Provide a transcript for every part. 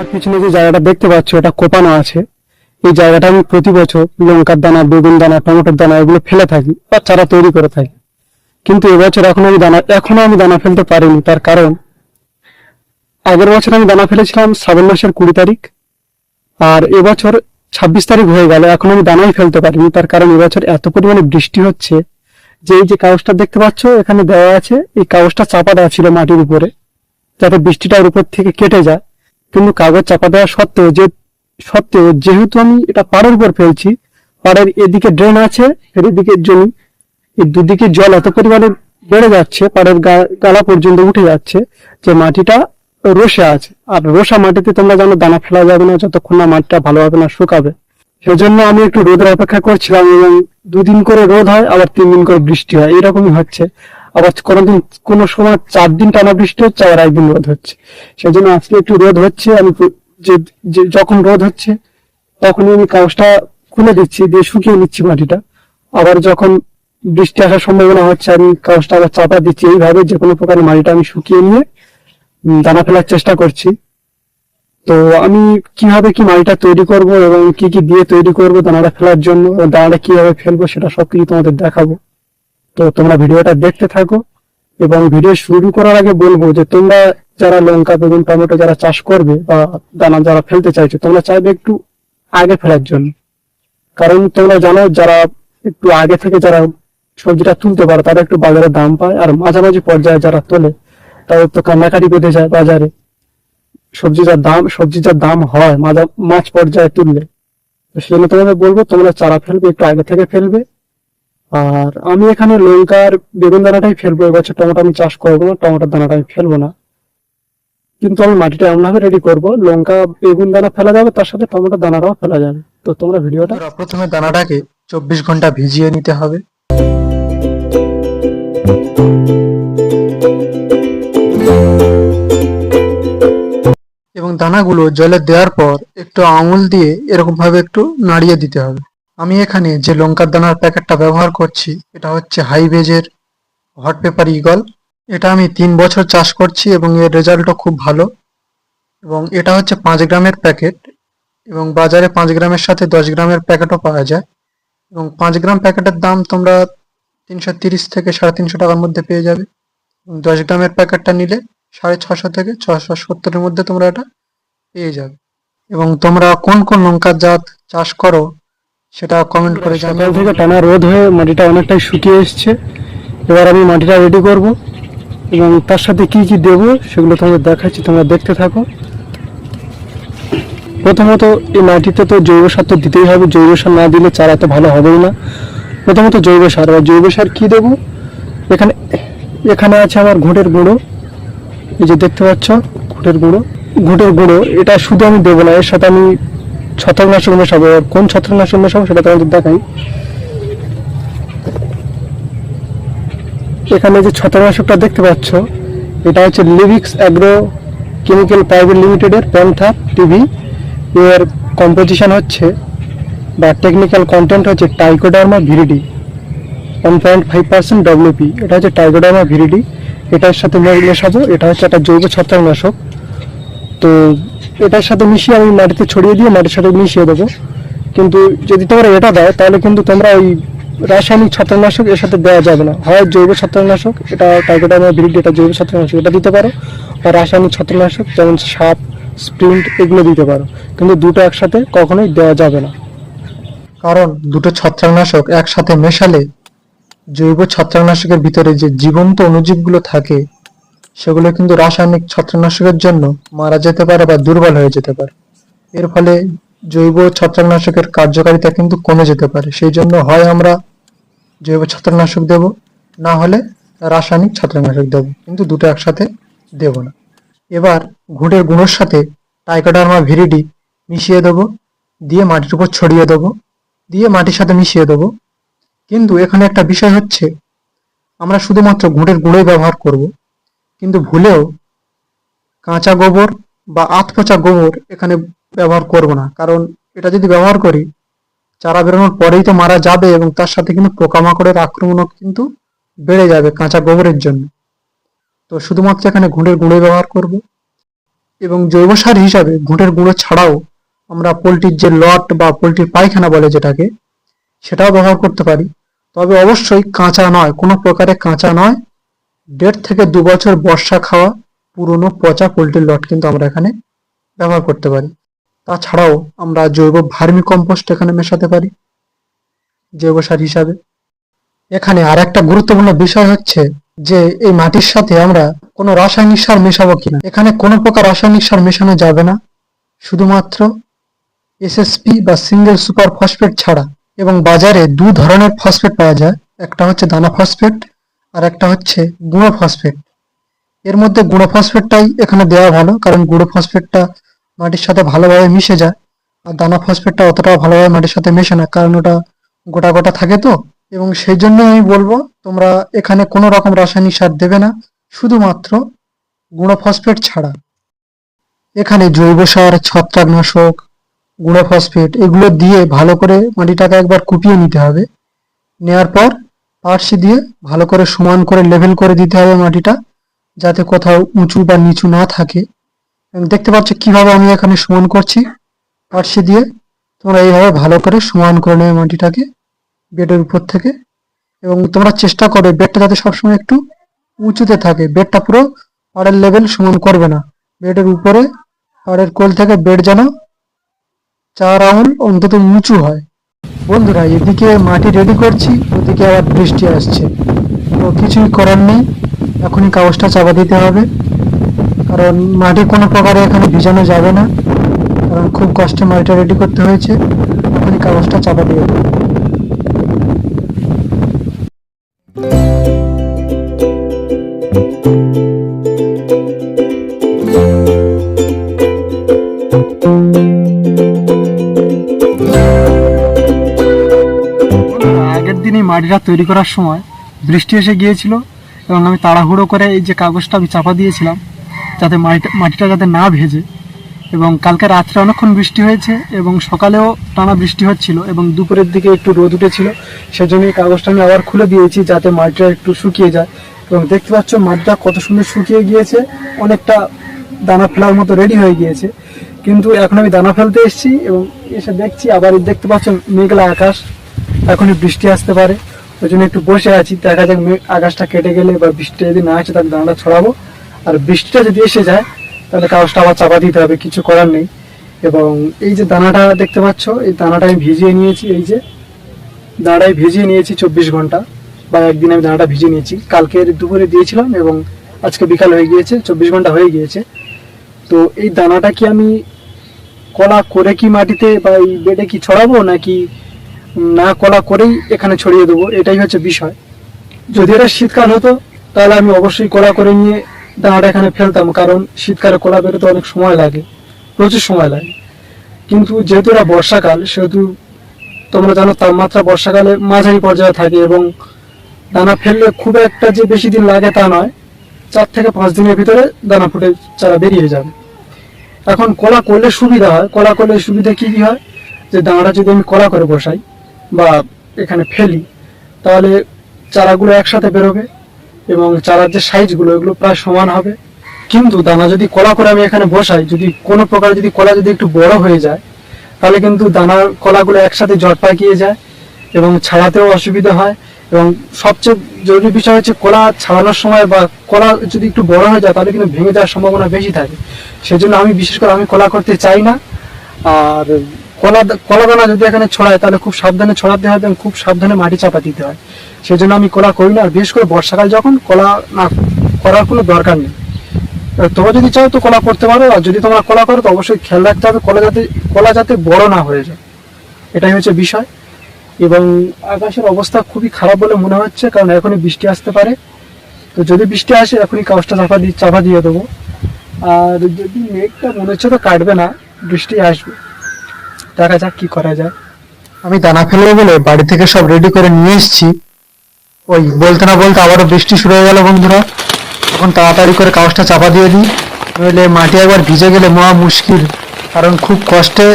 আমার পিছনে যে জায়গাটা দেখতে পাচ্ছ এটা কোপানো আছে। এই জায়গাটা আমি প্রতি বছর লঙ্কার দানা, বেগুন দানা, টমেটোর দানা এগুলো ফেলে থাকি বা চারা তৈরি করে থাকি। কিন্তু এবছর এখনো আমি দানা ফেলতে পারিনি। তার কারণ আগের বছর আমি দানা ফেলেছিলাম শ্রাবণ মাসের 20 তারিখ, আর এবছর 26 তারিখ হয়ে গেল, এখন আমি দানাই ফেলতে পারিনি। তার কারণ এবছর এত পরিমাণে বৃষ্টি হচ্ছে যে এই যে কাগজটা দেখতে পাচ্ছ এখানে দেওয়া আছে, এই কাগজটা চাপা দেওয়া ছিল মাটির উপরে যাতে বৃষ্টিটা ওর উপর থেকে কেটে যায়। কিন্তু কাগজ চাপা দেওয়া সত্ত্বেও যেহেতু আমি এটা পাড়ের উপর ফেলছি, পাড়ের এদিকে ড্রেন আছে, এদিকে জমি, এই দুদিকে জল এত পরিমাণে বেড়ে যাচ্ছে, পাড়ের গালা পর্যন্ত উঠে যাচ্ছে যে মাটিটা রোষে আছে। আর রোষা মাটিতে তোমরা জানো দানা ফেলা যাবে না যতক্ষণ না মাটিটা ভালোভাবে না শুকাবে। সেজন্য আমি একটু রোদের অপেক্ষা করছিলাম, এবং 2 দিন করে রোদ হয়, আবার 3 দিন করে বৃষ্টি হয়, এরকমই হচ্ছে। আবার কোনো সময় 4 দিন টানা বৃষ্টি হচ্ছে, আবার 1 দিন রোদ হচ্ছে। সেজন্য আজকে একটু রোদ হচ্ছে, আমি যখন রোদ হচ্ছে তখনই আমি কাগজটা খুলে দিচ্ছি, দিয়ে শুকিয়ে নিচ্ছি মাটিটা। আবার যখন বৃষ্টি আসার সম্ভাবনা হচ্ছে আমি কাগজটা আবার চাপা দিচ্ছি। এইভাবে যে কোনো প্রকার মাটিটা আমি শুকিয়ে নিয়ে দানা ফেলার চেষ্টা করছি। তো আমি কিভাবে কি মাটিটা তৈরি করব এবং কি কি দিয়ে তৈরি করব দানাটা ফেলার জন্য, দানাটা কিভাবে ফেলবো সেটা সবকিছু তোমাদের দেখাবো। তো তোমরা ভিডিওটা দেখতে থাকো। এবং ভিডিও শুরু করার আগে বলবো যে তোমরা যারা লঙ্কা, বেগুন, টমেটো যারা চাষ করবে বা দানা যারা ফেলতে চাইছো, তোমরা চাইবে একটু আগে ফেলার জন্য। কারণ তোমরা জানো যারা একটু আগে থেকে যারা সবজিটা তুলতে পারে তারা একটু বাজারে দাম পায়, আর মাঝামাঝি পর্যায়ে যারা তোলে তাদের তো কান্নাকাটি বেঁধে যায় বাজারে। সবজি যার দাম হয় মাঝ পর্যায়ে তুললে। তো সেজন্য তোমাদের বলবো তোমরা চারা ফেলবে একটু আগে থেকে ফেলবে। আর আমি এখানে লঙ্কার বেগুন দানাটাই ফেলবো এবছর, টমেটো আমি চাষ করবো না, টমেটোর দানাটা আমি ফেলবো না। কিন্তু আমি মাটিটা এমন ভাবে রেডি করবো লঙ্কা বেগুন দানা ফেলা যাবে, তার সাথে টমেটোর দানাটাও ফেলা যাবে। তো তোমরা ভিডিওটা প্রথমে দানাটাকে 24 ঘন্টা ভিজিয়ে নিতে হবে। এবং দানাগুলো জলে দেওয়ার পর একটু আঙুল দিয়ে এরকম ভাবে একটু নাড়িয়ে দিতে হবে। আমি এখানে যে লঙ্কার দানার প্যাকেটটা ব্যবহার করছি এটা হচ্ছে হাইভেজের হট পেপার ইগল। এটা আমি 3 বছর চাষ করছি এবং এর রেজাল্টও খুব ভালো। এবং এটা হচ্ছে 5 গ্রামের প্যাকেট, এবং বাজারে 5 গ্রামের সাথে 10 গ্রামের প্যাকেটও পাওয়া যায়। এবং 5 গ্রাম প্যাকেটের দাম তোমরা 330 থেকে 350 টাকার মধ্যে পেয়ে যাবে। 10 গ্রামের প্যাকেটটা নিলে 650 থেকে 670 এর মধ্যে তোমরা এটা পেয়ে যাবে। এবং তোমরা কোন কোন লঙ্কার জাত চাষ করো সেটা কমেন্ট করে জানিও। সকাল থেকে টানা রোদ হয়ে মাটিটা অনেকটাই শুকিয়ে এসছে। এবার আমি মাটিটা রেডি করব এবং তার সাথে কি কি দেবো সেগুলো তোমাদের দেখাচ্ছি, তোমরা দেখতে থাকো। প্রথমত এই মাটিতে তো জৈব সার তো দিতেই হবে, জৈব সার না দিলে চারা তো ভালো হবেই না। প্রথমত জৈব সার, আর জৈব সার কি দেবো, এখানে আছে আমার ঘুঁটের গুঁড়ো, এই যে দেখতে পাচ্ছ ঘুঁটের গুঁড়ো। এটা শুধু আমি দেবো না, এর সাথে আমি ছত্রাকনাশক মেশাবো। কোন ছত্রাকনাশক মেশাবো সেটা তোমাদের দেখাই। এখানে যে ছত্রাকনাশকটা দেখতে পাচ্ছ এটা হচ্ছে লিভিক্স অ্যাগ্রো কেমিক্যাল প্রাইভেট লিমিটেডের প্যান্থার টিভি। এর কম্পোজিশন হচ্ছে বা টেকনিক্যাল কন্টেন্ট হচ্ছে টাইকোডার্মা ভিরিডি 1.5% WP। এটা হচ্ছে টাইকোডার্মা ভিরিডি, এটার সাথে মেশাবো। এটা হচ্ছে একটা জৈব ছত্রাকনাশক। তো এটার সাথে মিশিয়ে আমি মাটিতে ছড়িয়ে দিয়ে মাটির সাথে মিশিয়ে দেবো। কিন্তু যদি তোমরা এটা দাও তাহলে কিন্তু তোমরা ওই রাসায়নিক ছত্রাকনাশক এর সাথে দেওয়া যাবে না। হয় জৈব ছত্রাকনাশক, এটা টাইকোডার্মা ভিরিডি, এটা জৈব ছত্রাকনাশক, এটা দিতে পারো। আর রাসায়নিক ছত্রাকনাশক যেমন সাপ, স্প্রিন্ট এগুলো দিতে পারো। কিন্তু দুটো একসাথে কখনোই দেওয়া যাবে না, কারণ দুটো ছত্রাকনাশক একসাথে মেশালে জৈব ছত্রাকনাশকের ভিতরে যে জীবন্ত অণুজীবগুলো থাকে সেগুলো কিন্তু রাসায়নিক ছত্রাকনাশকের জন্য মারা যেতে পারে বা দুর্বল হয়ে যেতে পারে। এর ফলে জৈব ছত্রাকনাশকের কার্যকারিতা কিন্তু কমে যেতে পারে। সেই জন্য হয় আমরা জৈব ছত্রাকনাশক দেব, না হলে রাসায়নিক ছত্রাকনাশক দেব, কিন্তু দুটো একসাথে দেব না। এবার ঘুঁটের গুঁড়োর সাথে টাইকোডার্মা ভিরিডি মিশিয়ে দেবো, দিয়ে মাটির উপর ছড়িয়ে দেবো, দিয়ে মাটির সাথে মিশিয়ে দেবো। কিন্তু এখানে একটা বিষয় হচ্ছে আমরা শুধুমাত্র ঘুঁটের গুঁড়োই ব্যবহার করব, কিন্তু ভুলেও কাঁচা গোবর বা আধপচা গোবর এখানে ব্যবহার করব না। কারণ এটা যদি ব্যবহার করি চারা বেরোনোর পরেই তো মারা যাবে, এবং তার সাথে কিন্তু পোকামাকড়ের আক্রমণও কিন্তু বেড়ে যাবে কাঁচা গোবরের জন্য। তো শুধুমাত্র এখানে ঘুঁটের গুঁড়োই ব্যবহার করব। এবং জৈব সার হিসাবে ঘুঁটের গুঁড়ো ছাড়াও আমরা পোলট্রির যে লট বা পোলট্রির পায়খানা বলে যেটাকে, সেটাও ব্যবহার করতে পারি। তবে অবশ্যই কাঁচা নয়, কোনো প্রকারে কাঁচা নয়। 1.5 থেকে 2 বছর বর্ষা খাওয়া পুরনো পচা পোলট্রির লট কিন্তু আমরা এখানে ব্যবহার করতে পারি। তাছাড়াও আমরা জৈব ভার্মি কম্পোস্ট এখানে মেশাতে পারি জৈব সার হিসাবে। এখানে আর একটা গুরুত্বপূর্ণ বিষয় হচ্ছে যে এই মাটির সাথে আমরা কোনো রাসায়নিক সার মেশাবো কিনা। এখানে কোনো প্রকার রাসায়নিক সার মেশানো যাবে না, শুধুমাত্র এসএসপি বা সিঙ্গেল সুপার ফসফেট ছাড়া। এবং বাজারে 2 ধরনের ফসফেট পাওয়া যায়, একটা হচ্ছে দানা ফসফেট আর একটা হচ্ছে গুঁড়ো ফসফেট। এর মধ্যে গুঁড়ো ফসফেটটাই এখানে দেওয়া ভালো, কারণ গুঁড়ো ফসফেটটা মাটির সাথে ভালোভাবে মিশে যায়। আর দানা ফসফেটটা অতটাও ভালোভাবে মাটির সাথে মেশে না, কারণ ওটা গোটা গোটা থাকে তো। এবং সেই জন্য আমি বলবো তোমরা এখানে কোনো রকম রাসায়নিক সার দেবে না, শুধুমাত্র গুঁড়ো ফসফেট ছাড়া। এখানে জৈব সার, ছত্রাকনাশক, গুঁড়ো ফসফেট এগুলো দিয়ে ভালো করে মাটিটাকে একবার কুপিয়ে নিতে হবে। নেওয়ার পর পার্সি দিয়ে ভালো করে সমান করে লেভেল করে দিতে হবে মাটিটা, যাতে কোথাও উঁচু বা নিচু না থাকে। এবং দেখতে পাচ্ছ কিভাবে আমি এখানে সমান করছি পার্সি দিয়ে। তোমরা এইভাবে ভালো করে সমান করে নেবে মাটিটাকে বেডের উপর থেকে। এবং তোমরা চেষ্টা করবে বেডটা যাতে সবসময় একটু উঁচুতে থাকে, বেডটা পুরো পাড়ের লেভেল সমান করবে না। বেডের উপরে পাড়ের কোল থেকে বেড যেন 4 আঙুল অন্তত উঁচু হয়। বন্ধুরা, এদিকে মাটি রেডি করছি, ওদিকে আবার বৃষ্টি আসছে, তো কিছুই করার নেই, এখনই কাগজটা চাপা দিতে হবে। কারণ মাটি কোনো প্রকারে এখানে ভিজানো যাবে না, কারণ খুব কষ্টে মাটিটা রেডি করতে হয়েছে। এখনই কাগজটা চাপা দিয়ে দেবো। আগের দিনই মাটিটা তৈরি করার সময় বৃষ্টি এসে গিয়েছিল এবং আমি তাড়াহুড়ো করে এই যে কাগজটা আমি চাপা দিয়েছিলাম যাতে মাটিটা যাতে না ভেজে। এবং কালকে রাত্রে অনেকক্ষণ বৃষ্টি হয়েছে এবং সকালেও টানা বৃষ্টি হচ্ছিল এবং দুপুরের দিকে একটু রোদ উঠেছিল, সেজন্য এই কাগজটা আমি আবার খুলে দিয়েছি যাতে মাটিটা একটু শুকিয়ে যায়। এবং দেখতে পাচ্ছ মাটিটা কত সুন্দর শুকিয়ে গিয়েছে, অনেকটা দানা ফেলার মতো রেডি হয়ে গিয়েছে। কিন্তু এখন আমি দানা ফেলতে এসেছি এবং এসে দেখছি আবার দেখতে পাচ্ছ মেঘলা আকাশ, এখনই বৃষ্টি আসতে পারে। ওই জন্য একটু বসে আছি, দেখা যাক আকাশটা কেটে গেলে বা বৃষ্টি যদি না আসে তাহলে দানাটা ছড়াবো। আর বৃষ্টিটা যদি এসে যায় তাহলে কাগজটা আবার চাপা দিতে হবে, কিছু করার নেই। এবং এই যে দানাটা দেখতে পাচ্ছ, এই দানাটা আমি ভিজিয়ে নিয়েছি, এই যে দানাটাই ভিজিয়ে নিয়েছি 24 ঘন্টা বা একদিন আমি দানাটা ভিজিয়ে নিয়েছি। কালকে দুপুরে দিয়েছিলাম এবং আজকে বিকাল হয়ে গিয়েছে, 24 ঘন্টা হয়ে গিয়েছে। তো এই দানাটা কি আমি কলা করে কি মাটিতে বা এই বেডে কি ছড়াবো, নাকি না কলা করেই এখানে ছড়িয়ে দেবো, এটাই হচ্ছে বিষয়। যদি এটা শীতকাল হতো তাহলে আমি অবশ্যই কলা করে নিয়ে দানাটা এখানে ফেলতাম, কারণ শীতকালে কলা বেরোতে অনেক সময় লাগে, প্রচুর সময় লাগে। কিন্তু যেহেতু এটা বর্ষাকাল, সেহেতু তোমরা জানো তাপমাত্রা বর্ষাকালে মাঝারি পর্যায়ে থাকে এবং দানা ফেললে খুব একটা যে বেশি দিন লাগে তা নয়, 4 থেকে 5 দিনের ভিতরে দানা ফুটে চারা বেরিয়ে যাবে। এখন কলা করলে সুবিধা হয়, কলা করলে সুবিধা কি কি হয়, যে দানাটা যদি আমি কলা করে বসাই বা এখানে ফেলি তাহলে চারাগুলো একসাথে বেরোবে এবং চারার যে সাইজগুলো এগুলো প্রায় সমান হবে। কিন্তু দানা যদি কলা করে আমি এখানে বসাই, যদি কোনো প্রকার যদি কলা যদি একটু বড় হয়ে যায় তাহলে কিন্তু দানার কলাগুলো একসাথে জট পাকিয়ে যায় এবং ছাড়াতেও অসুবিধা হয়। এবং সবচেয়ে জরুরি বিষয় হচ্ছে কলা ছাড়ানোর সময় বা কলা যদি একটু বড় হয়ে যায় তাহলে কিন্তু ভেঙে যাওয়ার সম্ভাবনা বেশি থাকে। সেজন্য আমি বিশেষ করে আমি কলা করতে চাই না। আর কলা দানা যদি এখানে ছড়ায় তাহলে খুব সাবধানে ছড়াতে হয় এবং খুব সাবধানে মাটি চাপা দিতে হয়। সেজন্য আমি কলা করি না। আর বিশেষ করে বর্ষাকাল যখন কলা না করার কোনো দরকার নেই। তোমরা যদি চাও তো কলা করতে পারো, আর যদি তোমরা কলা করো তো অবশ্যই খেয়াল রাখতে হবে কলা যাতে বড় না হয়ে যায়, এটাই হচ্ছে বিষয়। এবং আকাশের অবস্থা খুবই খারাপ বলে মনে হচ্ছে, কারণ এখনই বৃষ্টি আসতে পারে। তো যদি বৃষ্টি আসে এখনই কাগজটা চাপা দিয়ে দেবো। আর যদি মেঘটা মনে হচ্ছে তো কাটবে না, বৃষ্টি আসবে, দেখা যাক কি করা যায়। আমি দানা ফেলবো বলে বাড়ি থেকে সব রেডি করে নিয়ে এসেছি। ওই বলতে না বলতে আবারও বৃষ্টি শুরু হয়ে গেল বন্ধুরা। এখন তাড়াতাড়ি করে কাগজটা চাপা দিয়ে দিই, নইলে মাটি একবার ভিজে গেলে মহা মুশকিল। কারণ খুব কষ্টে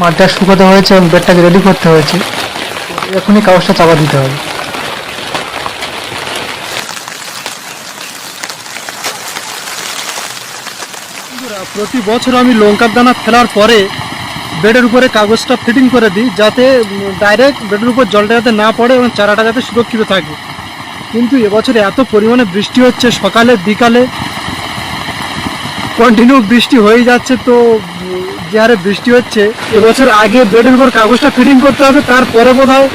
মাটিটা শুকোতে হয়েছে এবং বেডটাকে রেডি করতে হয়েছে। এখনই কাগজটা চাপা দিতে হবে। প্রতি বছর আমি লঙ্কার দানা ফেলার পরে বেডের উপরে কাগজটা ফিটিং করে দিই, যাতে ডাইরেক্ট বেডের উপর জলটা যাতে না পড়ে এবং চারাটা যাতে সুরক্ষিত থাকে। কিন্তু এবছরে এত পরিমাণে বৃষ্টি হচ্ছে, সকালে বিকালে কন্টিনিউ বৃষ্টি হয়ে যাচ্ছে। তো যে হারে বৃষ্টি হচ্ছে, এবছর আগে বেডের উপর কাগজটা ফিটিং করতে হবে, তারপরে বোধহয়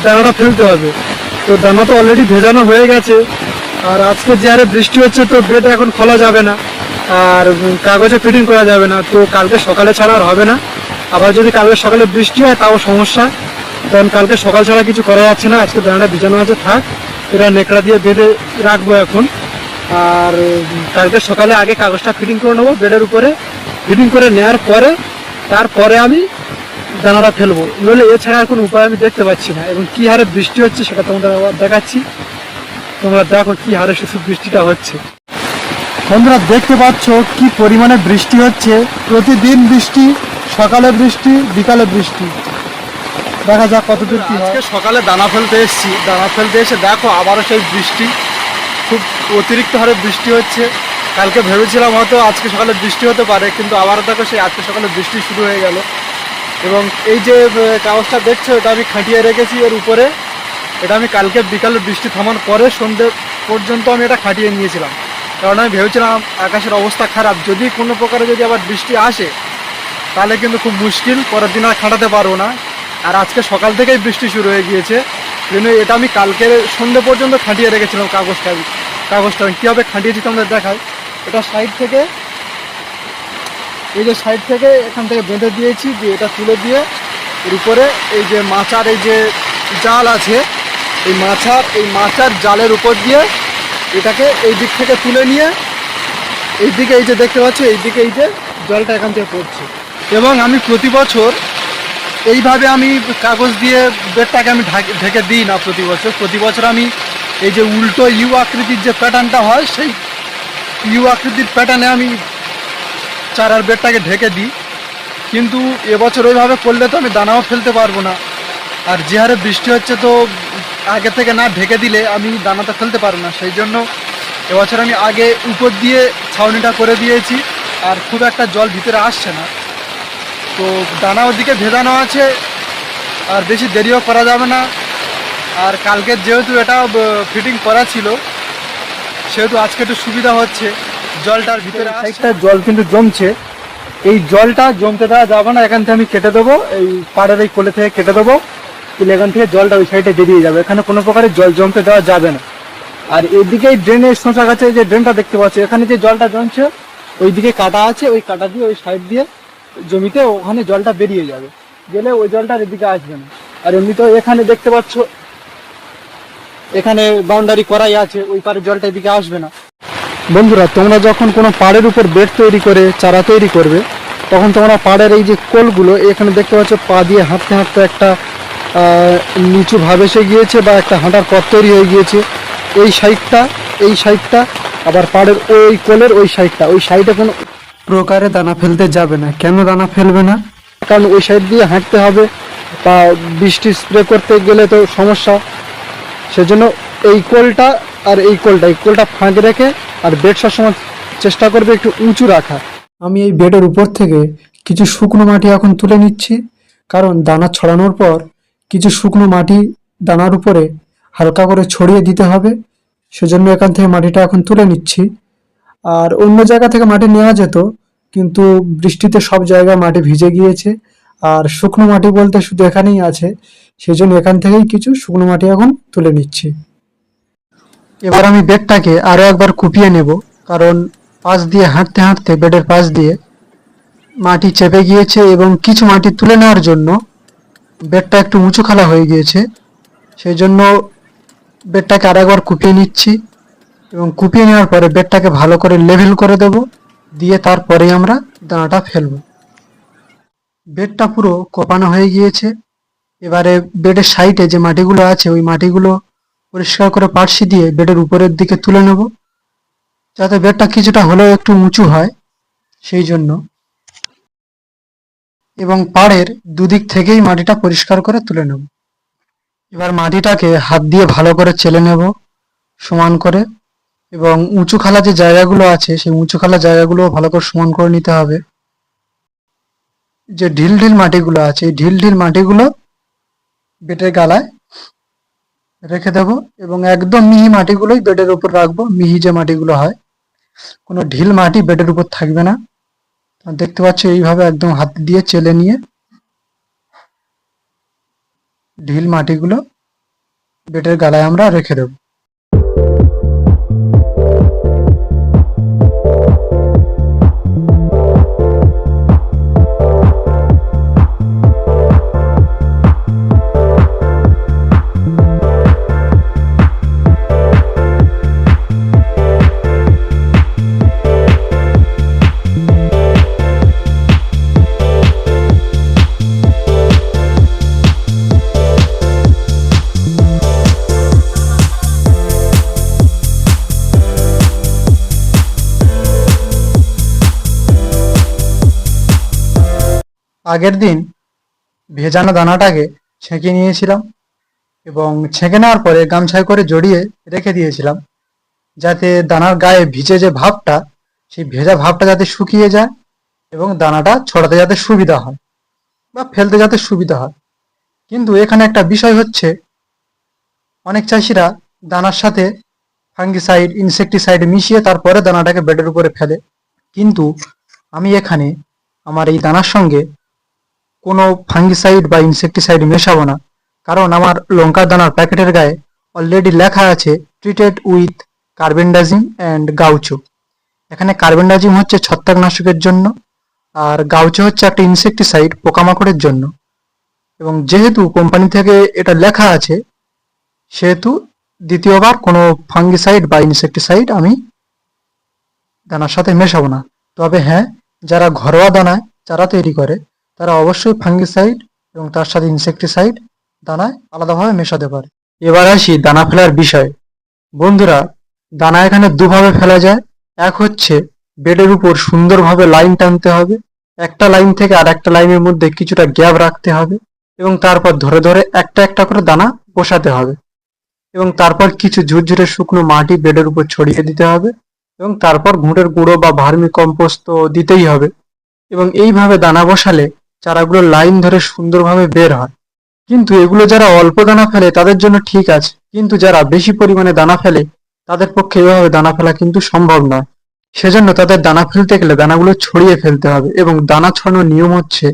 দানাটা ফেলতে হবে। তো দানা তো অলরেডি ভেজানো হয়ে গেছে, আর আজকে যে হারে বৃষ্টি হচ্ছে তো বেড এখন খোলা যাবে না, আর কাগজে ফিটিং করা যাবে না। তো কালকে সকালে ছাড়া আর হবে না। আবার যদি কালকে সকালে বৃষ্টি হয় তাও সমস্যা, কারণ কালকে সকাল ছাড়া কিছু করা যাচ্ছে না। আজকে দানাটা ভিজানো আছে, থাক, এটা নেকড়া দিয়ে বেঁধে রাখবো এখন। আর কালকে সকালে আগে কাগজটা ফিটিং করে নেবো বেডের উপরে, ফিটিং করে নেওয়ার পরে তারপরে আমি দানাটা ফেলবো। নইলে এছাড়া আর কোনো উপায় আমি দেখতে পাচ্ছি না। এবং কি হারে বৃষ্টি হচ্ছে সেটা তোমাদের আবার দেখাচ্ছি। তোমরা দেখো কি হারে শুধু বৃষ্টিটা হচ্ছে। বন্ধুরা দেখতে পাচ্ছ কি পরিমাণে বৃষ্টি হচ্ছে, প্রতিদিন বৃষ্টি, সকালে বৃষ্টি, বিকালে বৃষ্টি। দেখা যাক কতদূর কি হয়। আজকে সকালে দানা ফেলতে এসেছি, দানা ফেলতে এসে দেখো আবারও সেই বৃষ্টি, খুব অতিরিক্ত হারে বৃষ্টি হচ্ছে। কালকে ভেবেছিলাম হয়তো আজকে সকালে বৃষ্টি হতে পারে, কিন্তু আবারও দেখো সেই আজকে সকালে বৃষ্টি শুরু হয়ে গেল। এবং এই যে কাগজটা দেখছো, এটা আমি খাটিয়ে রেখেছি এর উপরে। এটা আমি কালকে বিকালে বৃষ্টি থামার পরে সন্ধ্যে পর্যন্ত আমি এটা খাটিয়ে নিয়েছিলাম, কারণ আমি ভেবেছিলাম আকাশের অবস্থা খারাপ, যদি কোনো প্রকারে যদি আবার বৃষ্টি আসে তাহলে কিন্তু খুব মুশকিল, পরের দিন আর খাটাতে পারবো না। আর আজকে সকাল থেকেই বৃষ্টি শুরু হয়ে গিয়েছে, জন্য এটা আমি কালকে সন্ধ্যে পর্যন্ত খাটিয়ে রেখেছিলাম কাগজটা। আমি কীভাবে খাটিয়েছি তোমাদের দেখাই। এটা সাইড থেকে, এই যে সাইড থেকে এখান থেকে বেঁধে দিয়েছি, দিয়ে এটা তুলে দিয়ে এর উপরে এই যে মাচার এই যে জাল আছে, এই মাচার জালের উপর দিয়ে এটাকে এই দিক থেকে তুলে নিয়ে এই দিকে, এই যে দেখতে পাচ্ছ এই দিকে, এই যে জলটা এখান থেকে পড়ছে। এবং আমি প্রতি বছর এইভাবে আমি কাগজ দিয়ে বেডটাকে আমি ঢেকে দিই না। প্রতি বছর আমি এই যে উল্টো ইউ আকৃতির যে প্যাটার্নটা হয়, সেই ইউ আকৃতির প্যাটার্নে আমি চারার বেডটাকে ঢেকে দিই। কিন্তু এবছর ওইভাবে করলে তো আমি দানাও ফেলতে পারবো না। আর যে হারে বৃষ্টি হচ্ছে, তো আগে থেকে না ঢেকে দিলে আমি দানাটা ফেলতে পারবো না। সেই জন্য এবছর আমি আগে উপর দিয়ে ছাউনিটা করে দিয়েছি, আর খুব একটা জল ভিতরে আসছে না। তো দানা ওদিকে ভেজানো আছে, আর বেশি দেরিও করা যাবে না। আর কালকে যেহেতু এটা ফিটিং করা ছিল, সেহেতু আজকে একটু সুবিধা হচ্ছে, জলটার ভিতরে একটা জল কিন্তু জমছে, এই জলটা জমতে দেওয়া যাবে না। এখান থেকে আমি কেটে দেবো, এই পাড়ের এই কোলে থেকে কেটে দেবো, তাহলে এখান থেকে জলটা ওই সাইডে বেরিয়ে যাবে। এখানে কোনো প্রকারের জল জমতে দেওয়া যাবে না। আর এদিকে ড্রেনের শোঁচা গাছে যে ড্রেনটা দেখতে পাচ্ছি, এখানে যে জলটা জমছে ওইদিকে কাটা আছে, ওই কাটা দিয়ে ওই সাইড দিয়ে জমিতে ওখানে জলটা বেরিয়ে যাবে, গেলে ওই জলটা এদিকে আসবে না। আর এমনিতেও এখানে দেখতে পাচ্ছ এখানে বাউন্ডারি করাই আছে, ওই পারে জলটা এদিকে আসবে না। বন্ধুরা, তোমরা যখন কোনো পাড়ের উপর বেড তৈরি করে চারা তৈরি করবে, তখন তোমরা পাড়ের এই যে কোলগুলো এখানে দেখতে পাচ্ছ, পা দিয়ে হাঁটতে হাঁটতে একটা নিচু ভাব এসে গিয়েছে বা একটা হাঁটার পথ তৈরি হয়ে গিয়েছে। এই সাইডটা আবার পাড়ের ওই কোলের ওই সাইডে কোনো প্রকারে দানা ফেলতে যাবে না। কেন দানা ফেলবে না? কারণ ওই সাইড দিয়ে হাঁটতে হবে, বা বৃষ্টি স্প্রে করতে গেলে তো সমস্যা। সেজন্য এই কোলটা আর এই কোলটা ফাঁক রেখে, আর বেড সবসময় চেষ্টা করবে একটু উঁচু রাখা। আমি এই বেডের উপর থেকে কিছু শুকনো মাটি এখন তুলে নিচ্ছি, কারণ দানা ছড়ানোর পর কিছু শুকনো মাটি দানার উপরে হালকা করে ছড়িয়ে দিতে হবে। সেজন্য এখান থেকে মাটিটা এখন তুলে নিচ্ছি। আর অন্য জায়গা থেকে মাটি নেওয়া যেত, কিন্তু বৃষ্টিতে সব জায়গায় মাটি ভিজে গিয়েছে, আর শুকনো মাটি বলতে শুধু এখানেই আছে। সেই জন্য এখান থেকেই কিছু শুকনো মাটি এখন তুলে নিচ্ছি। এবার আমি বেডটাকে আরো একবার কুপিয়ে নেব, কারণ পাশ দিয়ে হাঁটতে হাঁটতে বেডের পাশ দিয়ে মাটি চেপে গিয়েছে, এবং কিছু মাটি তুলে নেওয়ার জন্য বেডটা একটু উঁচু খালা হয়ে গিয়েছে। সেই জন্য বেডটাকে আর একবার কুপিয়ে নিচ্ছি, এবং কুপিয়ে নেওয়ার পরে বেডটাকে ভালো করে লেভেল করে দেব, দিয়ে তারপরেই আমরা দানাটা ফেলবো। বেডটা পুরো কোপানো হয়ে গিয়েছে। এবারে বেডের সাইডে যে মাটিগুলো আছে, ওই মাটিগুলো পরিষ্কার করে পার্শ্ব দিয়ে বেডের উপরের দিকে তুলে নেব, যাতে বেডটা কিছুটা হলেও একটু উঁচু হয় সেই জন্য। এবং পাড়ের দুদিক থেকেই মাটিটা পরিষ্কার করে তুলে নেব। এবার মাটিটাকে হাত দিয়ে ভালো করে চেলে নেব সমান করে, এবং উঁচু খালা যে জায়গাগুলো আছে সেই উঁচু খালা জায়গাগুলো ভালো করে সমান করে নিতে হবে। যে ঢিল ঢিল মাটিগুলো আছে এই ঢিল ঢিল মাটিগুলো বেডের গালায় রেখে দেবো এবং একদম মিহি মাটিগুলোই বেডের উপর রাখবো। মিহি যে মাটিগুলো হয়, কোনো ঢিল মাটি বেডের উপর থাকবে না। দেখতে পাচ্ছ এইভাবে একদম হাত দিয়ে চেলে নিয়ে ঢিল মাটিগুলো বেডের গালায় আমরা রেখে দেবো। আগের দিন ভেজানো দানাটাকে ছেঁকে নিয়েছিলাম এবং ছেঁকে নেওয়ার পরে গামছায় করে জড়িয়ে রেখে দিয়েছিলাম, যাতে দানার গায়ে ভিজে যে ভাবটা, সেই ভেজা ভাবটা যাতে শুকিয়ে যায় এবং দানাটা ছড়াতে যাতে সুবিধা হয় বা ফেলতে যাতে সুবিধা হয়। কিন্তু এখানে একটা বিষয় হচ্ছে, অনেক চাষিরা দানার সাথে ফাঙ্গিসাইড, ইনসেকটিসাইড মিশিয়ে তারপরে দানাটাকে বেডের উপরে ফেলে। কিন্তু আমি এখানে আমার এই দানার সঙ্গে কোনো ফাঙ্গিসাইড বা ইনসেকটিসাইড মেশাবো না, কারণ আমার লঙ্কার দানার প্যাকেটের গায়ে অলরেডি লেখা আছে treated with carbendazim and gaucho. এখানে কার্বেন্ডাজিম হচ্ছে ছত্রাকনাশকের জন্য আর গাউচো হচ্ছে একটা ইনসেকটিসাইড পোকামাকড়ের জন্য। এবং যেহেতু কোম্পানি থেকে এটা লেখা আছে, সেহেতু দ্বিতীয়বার কোনো ফাঙ্গিসাইড বা ইনসেকটিসাইড আমি দানার সাথে মেশাবো না। তবে হ্যাঁ, যারা ঘরোয়া দানায় চারা তৈরি করে তারা অবশ্যই ফাঙ্গিসাইড এবং তার সাথে ইনসেকটিসাইড দানায় আলাদাভাবে মেশাতে পারে। এবার আসি দানা ফেলার বিষয়। বন্ধুরা, দানা এখানে দুভাবে ফেলা যায়। এক হচ্ছে বেডের উপর সুন্দরভাবে লাইন টানতে হবে, একটা লাইন থেকে আর একটা লাইনের মধ্যে কিছুটা গ্যাপ রাখতে হবে এবং তারপর ধরে ধরে একটা একটা করে দানা বসাতে হবে এবং তারপর কিছু ঝুরঝুরে শুকনো মাটি বেডের উপর ছড়িয়ে দিতে হবে এবং তারপর ঘুঁটের গুঁড়ো বা ভার্মি কম্পোস্ট তো দিতেই হবে। এবং এইভাবে দানা বসালে চারাগুলো লাইন ধরে সুন্দরভাবে বের হয়। কিন্তু এগুলো যারা অল্প দানা ফেলে তাদের জন্য ঠিক আছে, কিন্তু যারা বেশি পরিমাণে দানা ফেলে তাদের পক্ষে এভাবে দানা ফেলা কিন্তু সম্ভব নয়। সেজন্য তাদের দানা ফেলতে গেলে দানাগুলো ছড়িয়ে ফেলতে হবে এবং দানা ছড়ানোর নিয়ম হচ্ছে,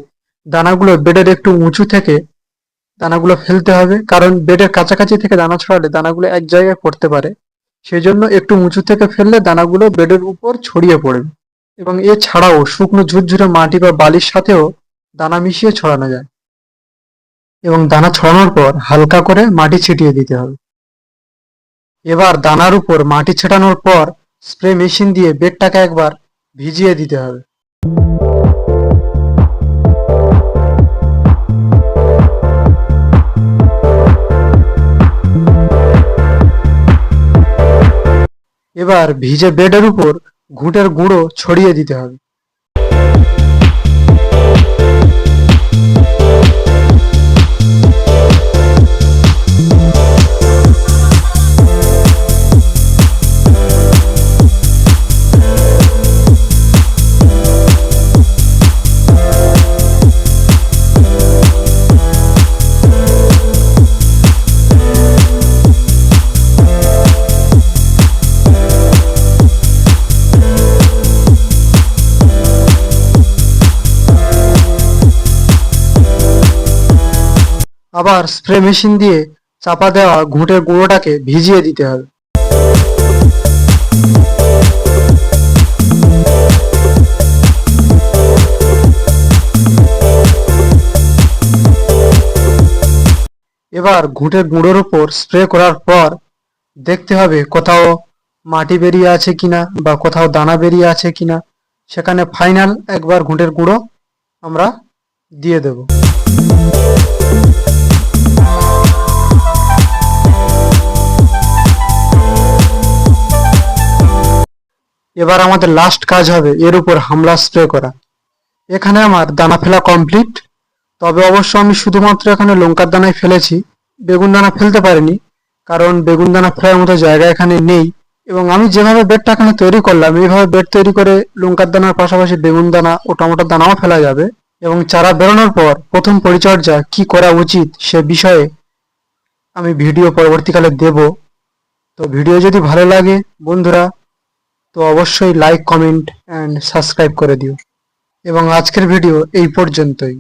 দানাগুলো বেডের একটু উঁচু থেকে দানাগুলো ফেলতে হবে, কারণ বেডের কাছাকাছি থেকে দানা ছড়ালে দানাগুলো এক জায়গায় পড়তে পারে। সেই জন্য একটু উঁচু থেকে ফেললে দানাগুলো বেডের উপর ছড়িয়ে পড়বে। এবং এছাড়াও শুকনো ঝুরঝুরে মাটি বা বালির সাথেও দানা মিশিয়ে ছড়ানো যায় এবং দানা ছড়ানোর পর হালকা করে মাটি ছিটিয়ে দিতে হবে। এবার দানার উপর মাটি ছেটানোর পর স্প্রে মেশিন দিয়ে বেডটাকে একবার ভিজিয়ে দিতে হবে। এবার ভিজে বেডের উপর ঘুঁটের গুঁড়ো ছড়িয়ে দিতে হবে। আবার স্প্রে মেশিন দিয়ে চাপা দেওয়া ঘুঁটের গুঁড়োটাকে ভিজিয়ে দিতে হবে। এবার ঘুঁটের গুঁড়োর উপর স্প্রে করার পর দেখতে হবে কোথাও মাটি বেরিয়ে আছে কিনা বা কোথাও দানা বেরিয়ে আছে কিনা। সেখানে ফাইনাল একবার ঘুঁটের গুঁড়ো আমরা দিয়ে দেব। এবার আমাদের লাস্ট কাজ হবে এর উপর হামলা স্প্রে করা। এখানে আমার দানা ফেলা কমপ্লিট, তবে অবশ্য আমি শুধুমাত্র এখানে লঙ্কার দানাই ফেলেছি, বেগুন দানা ফেলতে পারিনি, কারণ বেগুন দানা ফেলার মতো জায়গা এখানে নেই এবং আমি যেভাবে বেডটা এখানে তৈরি করলাম, এইভাবে বেড তৈরি করে লঙ্কার দানার পাশাপাশি বেগুন দানা ও টমেটোর দানাও ফেলা যাবে। এবং চারা বেরোনোর পর প্রথম পরিচর্যা কি করা উচিত সে বিষয়ে আমি ভিডিও পরবর্তীকালে দেব। তো ভিডিও যদি ভালো লাগে বন্ধুরা, তো অবশ্যই লাইক, কমেন্ট অ্যান্ড সাবস্ক্রাইব করে দিও। এবং আজকের ভিডিও এই পর্যন্তই।